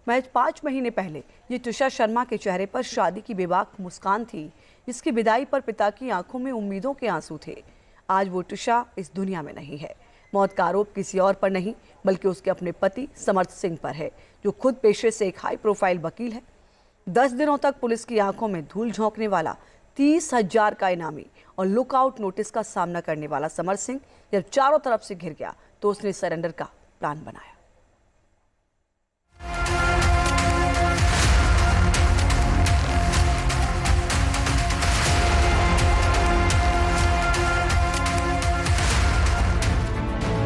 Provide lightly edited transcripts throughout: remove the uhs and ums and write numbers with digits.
महज 5 महीने पहले ये ट्रिशा शर्मा के चेहरे पर शादी की बेबाक मुस्कान थी, जिसकी विदाई पर पिता की आंखों में उम्मीदों के आंसू थे। आज वो ट्रिशा इस दुनिया में नहीं है। मौत का आरोप किसी और पर नहीं बल्कि उसके अपने पति समर्थ सिंह पर है, जो खुद पेशे से एक हाई प्रोफाइल वकील है। 10 दिनों तक पुलिस की आंखों में धूल झोंकने वाला 30,000 का इनामी और लुकआउट नोटिस का सामना करने वाला समर्थ सिंह जब चारों तरफ से घिर गया तो उसने सरेंडर का प्लान बनाया।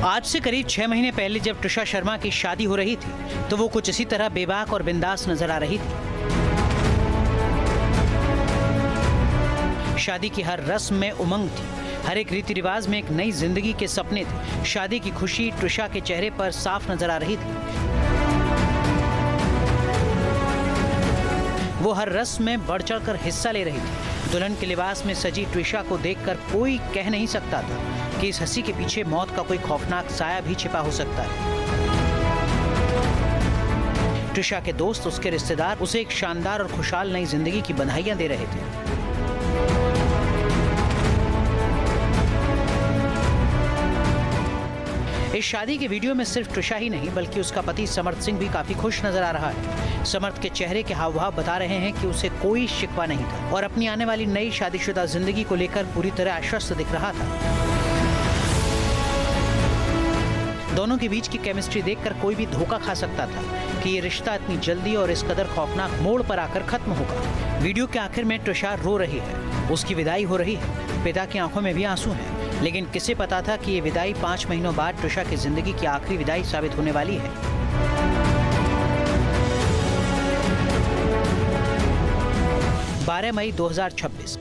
आज से करीब 6 महीने पहले जब ट्रिशा शर्मा की शादी हो रही थी तो वो कुछ इसी तरह बेबाक और बिंदास नजर आ रही थी। शादी की हर रस्म में उमंग थी, हर एक रीति रिवाज में एक नई जिंदगी के सपने थे। शादी की खुशी ट्रिशा के चेहरे पर साफ नजर आ रही थी। वो हर रस्म में बढ़ चढ़कर हिस्सा ले रही थी। दुल्हन के लिबास में सजी ट्रिशा को देखकर कोई कह नहीं सकता था कि इस हंसी के पीछे मौत का कोई खौफनाक साया भी छिपा हो सकता है। ट्रिशा के दोस्त, उसके रिश्तेदार उसे एक शानदार और खुशहाल नई जिंदगी की बधाइयां दे रहे थे। इस शादी के वीडियो में सिर्फ ट्रिशा ही नहीं बल्कि उसका पति समर्थ सिंह भी काफी खुश नजर आ रहा है। समर्थ के चेहरे के हाव भाव बता रहे हैं कि उसे कोई शिकवा नहीं था और अपनी आने वाली नई शादीशुदा जिंदगी को लेकर पूरी तरह आश्वस्त दिख रहा था। दोनों के बीच की केमिस्ट्री देखकर कोई भी धोखा खा सकता था कि ये रिश्ता इतनी जल्दी और इस कदर खौफनाक मोड़ पर आकर खत्म होगा। वीडियो के आखिर में ट्रिशा रो रही है, उसकी विदाई हो रही है। पिता की आंखों में भी आंसू हैं, लेकिन किसे पता था कि ये विदाई 5 महीनों बाद ट्रिशा की जिंदगी की आखिरी विदाई साबित होने वाली है। 12 मई 2026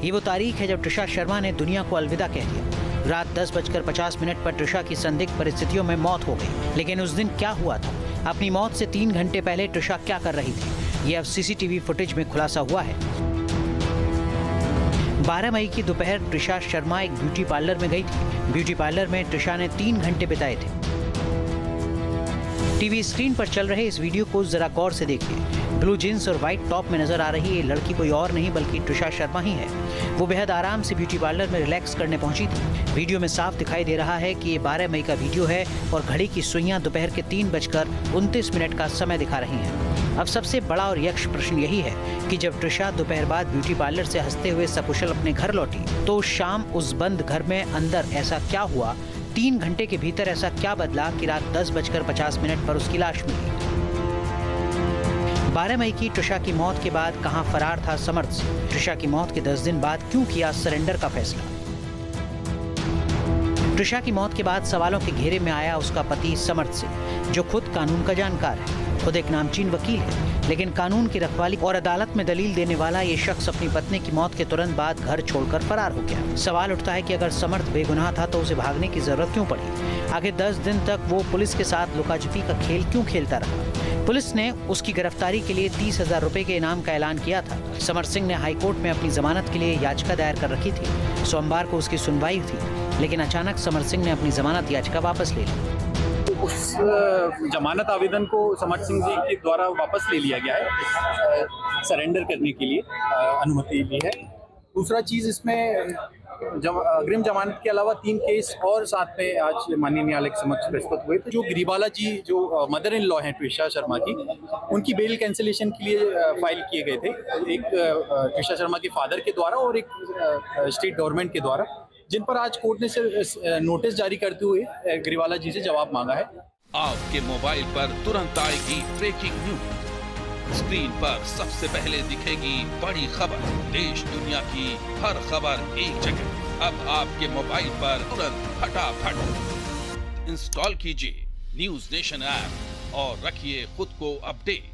ये वो तारीख है जब ट्रिशा शर्मा ने दुनिया को अलविदा कह दिया। रात 10:50 पर ट्रिशा की संदिग्ध परिस्थितियों में मौत हो गई। लेकिन उस दिन क्या हुआ था? अपनी मौत से 3 घंटे पहले ट्रिशा क्या कर रही थी? ये अब सीसीटीवी फुटेज में खुलासा हुआ है। 12 मई की दोपहर ट्रिशा शर्मा एक ब्यूटी पार्लर में गई थी। ब्यूटी पार्लर में ट्रिशा ने 3 घंटे बिताए थे। टीवी स्क्रीन पर चल रहे इस वीडियो को जरा गौर से देखिए। ब्लू जींस और व्हाइट टॉप में नजर आ रही ये लड़की कोई और नहीं बल्कि ट्रिशा शर्मा ही है। वो बेहद आराम से ब्यूटी पार्लर में रिलैक्स करने पहुंची थी। वीडियो में साफ दिखाई दे रहा है कि ये 12 मई का वीडियो है और घड़ी की सुइयां दोपहर के 3:29 का समय दिखा रही हैं। अब सबसे बड़ा और यक्ष प्रश्न यही है कि जब ट्रिशा दोपहर बाद ब्यूटी पार्लर से हंसते हुए सकुशल अपने घर लौटी तो उस शाम उस बंद घर में अंदर ऐसा क्या हुआ, 3 घंटे के भीतर ऐसा क्या बदला कि रात 10:50 पर उसकी लाश मिली। 12 मई की ट्रिशा की मौत के बाद कहां फरार था समर्थ सिंह? ट्रिशा की मौत के 10 दिन बाद क्यों किया सरेंडर का फैसला? ट्रिशा की मौत के बाद सवालों के घेरे में आया उसका पति समर्थ सिंह, जो खुद कानून का जानकार है, खुद एक नामचीन वकील है, लेकिन कानून की रखवाली और अदालत में दलील देने वाला ये शख्स अपनी पत्नी की मौत के तुरंत बाद घर छोड़कर फरार हो गया। सवाल उठता है कि अगर समर्थ बेगुनाह था तो उसे भागने की जरूरत क्यों पड़ी? आखिर 10 दिन तक वो पुलिस के साथ लुकाछुपी का खेल क्यों खेलता रहा? पुलिस ने उसकी गिरफ्तारी के लिए 30,000 रुपए के इनाम का ऐलान किया था। समर्थ सिंह ने हाईकोर्ट में अपनी जमानत के लिए याचिका दायर कर रखी थी। सोमवार को उसकी सुनवाई थी, लेकिन अचानक समर्थ सिंह ने अपनी जमानत याचिका वापस ले ली। उस जमानत आवेदन को समर्थ सिंह जी के द्वारा वापस ले लिया गया है, सरेंडर करने के लिए अनुमति ली है। दूसरा चीज़ इसमें अग्रिम जमानत के अलावा 3 केस और साथ में आज माननीय न्यायालय के समक्ष प्रस्तुत हुए। तो जो गिरिबाला जी जो मदर इन लॉ हैं ट्रिशा शर्मा की, उनकी बेल कैंसिलेशन के लिए फाइल किए गए थे, एक ट्रिशा शर्मा के फादर के द्वारा और एक स्टेट गवर्नमेंट के द्वारा, जिन पर आज कोर्ट ने नोटिस जारी करते हुए गिरिबाला जी से जवाब मांगा है। आपके मोबाइल पर तुरंत आएगी ब्रेकिंग न्यूज। स्क्रीन पर सबसे पहले दिखेगी बड़ी खबर। देश दुनिया की हर खबर एक जगह। अब आपके मोबाइल पर तुरंत फटाफट इंस्टॉल कीजिए न्यूज़ नेशन ऐप और रखिए खुद को अपडेट।